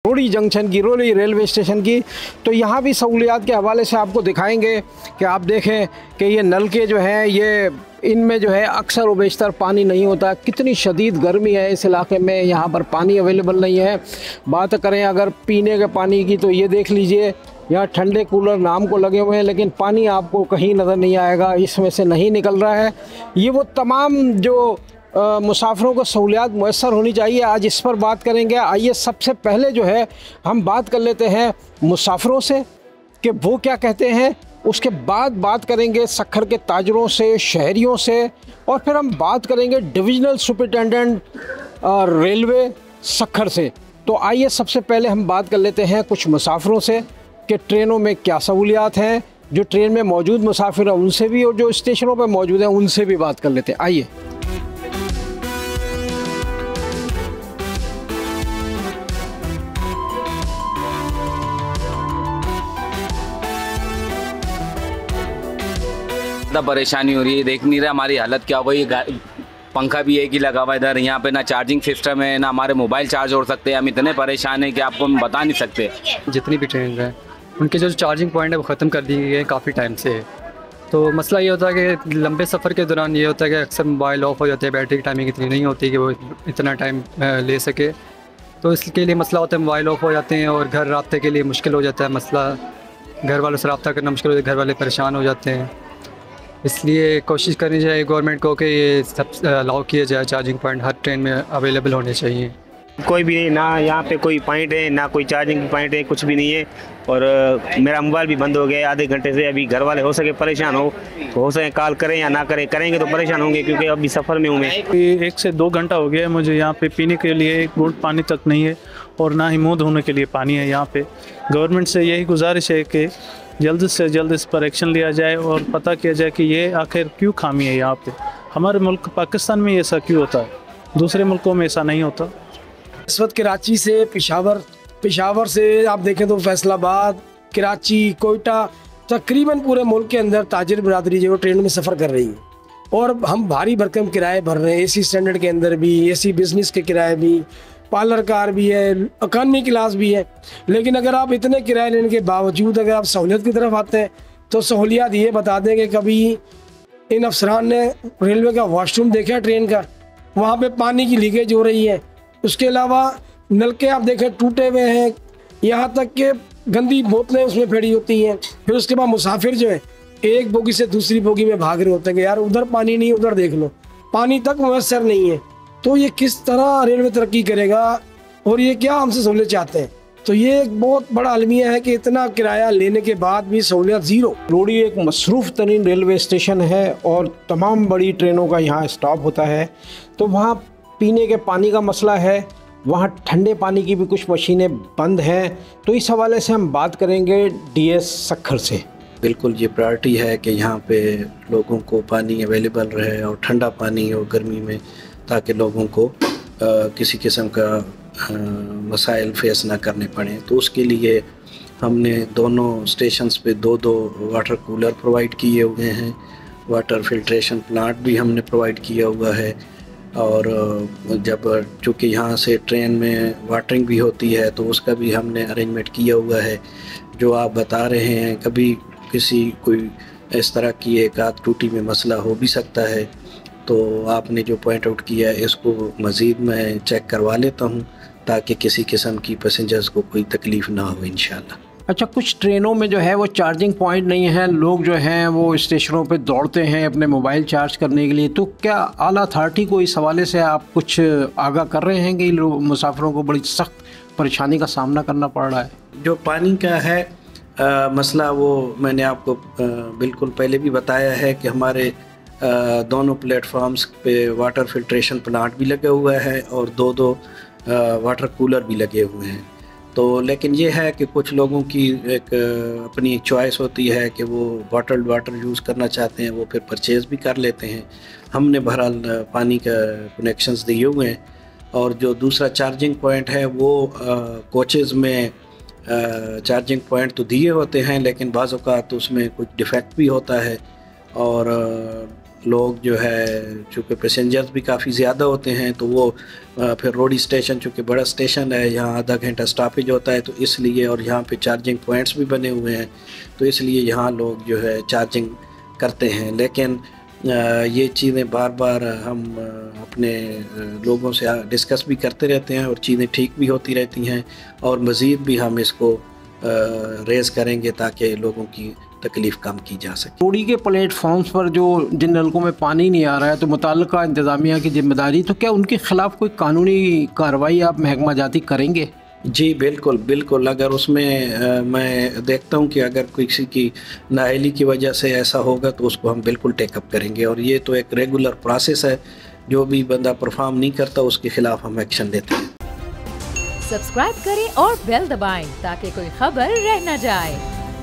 रोड़ी जंक्शन की, रोड़ी रेलवे स्टेशन की। तो यहाँ भी सहूलियात के हवाले से आपको दिखाएंगे कि आप देखें कि ये नलके जो हैं ये इनमें जो है अक्सर व बेशतर पानी नहीं होता। कितनी शदीद गर्मी है इस इलाके में, यहाँ पर पानी अवेलेबल नहीं है। बात करें अगर पीने के पानी की तो ये देख लीजिए, यहाँ ठंडे कूलर नाम को लगे हुए हैं लेकिन पानी आपको कहीं नज़र नहीं आएगा, इसमें से नहीं निकल रहा है। ये वो तमाम जो मुसाफिरों को सहूलियात मुयस्सर होनी चाहिए, आज इस पर बात करेंगे। आइए सबसे पहले जो है हम बात कर लेते हैं मुसाफिरों से कि वो क्या कहते हैं, उसके बाद बात करेंगे सक्खर के ताजरों से, शहरियों से, और फिर हम बात करेंगे डिविजनल सुपरिटेंडेंट रेलवे सक्खर से। तो आइए सबसे पहले हम बात कर लेते हैं कुछ मुसाफिरों से कि ट्रेनों में क्या सहूलियात हैं, जो ट्रेन में मौजूद मुसाफिर हैं उनसे भी, और जो स्टेशनों पर मौजूद हैं उनसे भी बात कर लेते हैं। आइए। ज़्यादा परेशानी हो रही है, देख नहीं रहे हमारी हालत क्या हो गई। पंखा भी एक ही लगा हुआ है इधर, यहाँ पे ना चार्जिंग सिस्टम है, ना हमारे मोबाइल चार्ज हो सकते हैं। हम इतने परेशान हैं कि आपको हम बता नहीं सकते। जितनी भी ट्रेन हैं उनके जो चार्जिंग पॉइंट है वो ख़त्म कर दी गई है काफ़ी टाइम से। तो मसला ये होता है कि लंबे सफ़र के दौरान ये होता है कि अक्सर मोबाइल ऑफ हो जाते हैं, बैटरी की टाइमिंग इतनी नहीं होती कि वो इतना टाइम ले सके। तो इसके लिए मसला होता है, मोबाइल ऑफ हो जाते हैं और घर राब्ते के लिए मुश्किल हो जाता है। मसला घर वालों से रब्ता करना मुश्किल हो जाता है, घर वाले परेशान हो जाते हैं। इसलिए कोशिश करनी चाहिए गवर्नमेंट को कि ये सब अलाउ किया जाए, चार्जिंग पॉइंट हर ट्रेन में अवेलेबल होने चाहिए। कोई भी नहीं, ना यहाँ पे कोई पॉइंट है, ना कोई चार्जिंग पॉइंट है, कुछ भी नहीं है। और मेरा मोबाइल भी बंद हो गया आधे घंटे से। अभी घर वाले हो सके परेशान हो सके कॉल करें या ना करें, करेंगे तो परेशान होंगे क्योंकि अभी सफ़र में हूँ मैं। 1 से 2 घंटा हो गया है मुझे यहाँ पे, पीने के लिए एक घूंट पानी तक नहीं है और ना ही मुँह धोने के लिए पानी है यहाँ पे। गवर्नमेंट से यही गुजारिश है कि जल्द से जल्द इस पर एक्शन लिया जाए और पता किया जाए कि ये आखिर क्यों खामी है यहाँ पे। हमारे मुल्क पाकिस्तान में ऐसा क्यों होता है, दूसरे मुल्कों में ऐसा नहीं होता। इस वक्त कराची से पेशावर से आप देखें तो फैसलाबाद, कराची, कोयटा, तकरीबन पूरे मुल्क के अंदर ताजिर बरादरी जो ट्रेन में सफ़र कर रही है। और हम भारी भरकम किराए भर रहे हैं, एसी स्टैंडर्ड के अंदर भी, एसी बिजनेस के किराए भी, पार्लर कार भी है, इकॉनमी क्लास भी है। लेकिन अगर आप इतने किराए लेने के बावजूद अगर आप सहूलियत की तरफ आते हैं तो सहूलियत ये बता दें कि कभी इन अफसरान ने रेलवे का वॉशरूम देखा ट्रेन का, वहाँ पे पानी की लीकेज हो रही है। उसके अलावा नलके आप देखें टूटे हुए हैं, यहाँ तक कि गंदी बोतलें उसमें फेड़ी होती हैं। फिर उसके बाद मुसाफिर जो है एक बोगी से दूसरी बोगी में भाग रहे होते हैं कि यार उधर पानी नहीं, उधर देख लो, पानी तक मुयसर नहीं है। तो ये किस तरह रेलवे तरक्की करेगा और ये क्या हमसे सहूलियत चाहते हैं? तो ये एक बहुत बड़ा अलमिया है कि इतना किराया लेने के बाद भी सहूलियत ज़ीरो। रोड़ी एक मसरूफ़ तरीन रेलवे स्टेशन है और तमाम बड़ी ट्रेनों का यहाँ स्टॉप होता है। तो वहाँ पीने के पानी का मसला है, वहाँ ठंडे पानी की भी कुछ मशीनें बंद हैं। तो इस हवाले से हम बात करेंगे डीएस सक्खर से। बिल्कुल ये प्रायोरिटी है कि यहाँ पे लोगों को पानी अवेलेबल रहे और ठंडा पानी और गर्मी में, ताकि लोगों को किसी किस्म का मसाइल फेस ना करने पड़े। तो उसके लिए हमने दोनों स्टेशंस पे 2-2 वाटर कूलर प्रोवाइड किए हुए हैं, वाटर फिल्ट्रेशन प्लांट भी हमने प्रोवाइड किया हुआ है। और जब चूँकि यहाँ से ट्रेन में वाटरिंग भी होती है तो उसका भी हमने अरेंजमेंट किया हुआ है। जो आप बता रहे हैं, कभी किसी कोई इस तरह की एक आध टूटी में मसला हो भी सकता है, तो आपने जो पॉइंट आउट किया है इसको मज़ीद मैं चेक करवा लेता हूँ ताकि किसी किस्म की पैसेंजर्स को कोई तकलीफ़ ना हो इंशाल्लाह। अच्छा, कुछ ट्रेनों में जो है वो चार्जिंग पॉइंट नहीं है, लोग जो हैं वो स्टेशनों पे दौड़ते हैं अपने मोबाइल चार्ज करने के लिए। तो क्या आला अथॉरिटी को इस हवाले से आप कुछ आगाह कर रहे हैं कि मुसाफिरों को बड़ी सख्त परेशानी का सामना करना पड़ रहा है? जो पानी का है मसला, वो मैंने आपको बिल्कुल पहले भी बताया है कि हमारे दोनों प्लेटफॉर्म्स पे वाटर फिल्ट्रेशन प्लांट भी लगा हुआ है और 2-2 वाटर कूलर भी लगे हुए हैं। तो लेकिन ये है कि कुछ लोगों की एक अपनी चॉइस होती है कि वो बॉटल्ड वाटर यूज़ करना चाहते हैं, वो फिर परचेज़ भी कर लेते हैं। हमने बहरहाल पानी का कनेक्शंस दिए हुए हैं। और जो दूसरा चार्जिंग पॉइंट है वो कोचेज़ में चार्जिंग पॉइंट तो दिए होते हैं, लेकिन बाज़ औक़ात उसमें कुछ डिफेक्ट भी होता है और लोग जो है चूँकि पैसेंजर्स भी काफ़ी ज़्यादा होते हैं तो वो फिर रोडी स्टेशन चूँकि बड़ा स्टेशन है, यहाँ आधा घंटा स्टॉपेज होता है, तो इसलिए और यहाँ पे चार्जिंग पॉइंट्स भी बने हुए हैं, तो इसलिए यहाँ लोग जो है चार्जिंग करते हैं। लेकिन ये चीज़ें बार बार हम अपने लोगों से डिस्कस भी करते रहते हैं और चीज़ें ठीक भी होती रहती हैं, और मज़ीद भी हम इसको रेज़ करेंगे ताकि लोगों की तकलीफ़ कम की जा सके। रोडी के प्लेटफॉर्म्स पर जो जिन नलकों में पानी नहीं आ रहा है तो मुताल्लिका इंतज़ामिया की जिम्मेदारी, तो क्या उनके ख़िलाफ़ कोई कानूनी कार्रवाई आप महकमा जाती करेंगे? जी बिल्कुल बिल्कुल। अगर उसमें मैं देखता हूँ कि अगर किसी की नाअहली की वजह से ऐसा होगा तो उसको हम बिल्कुल टेकअप करेंगे, और ये तो एक रेगुलर प्रोसेस है, जो भी बंदा परफॉर्म नहीं करता उसके खिलाफ हम एक्शन लेते हैं। सब्सक्राइब करें और बेल दबाएं ताकि कोई खबर रह न जाए।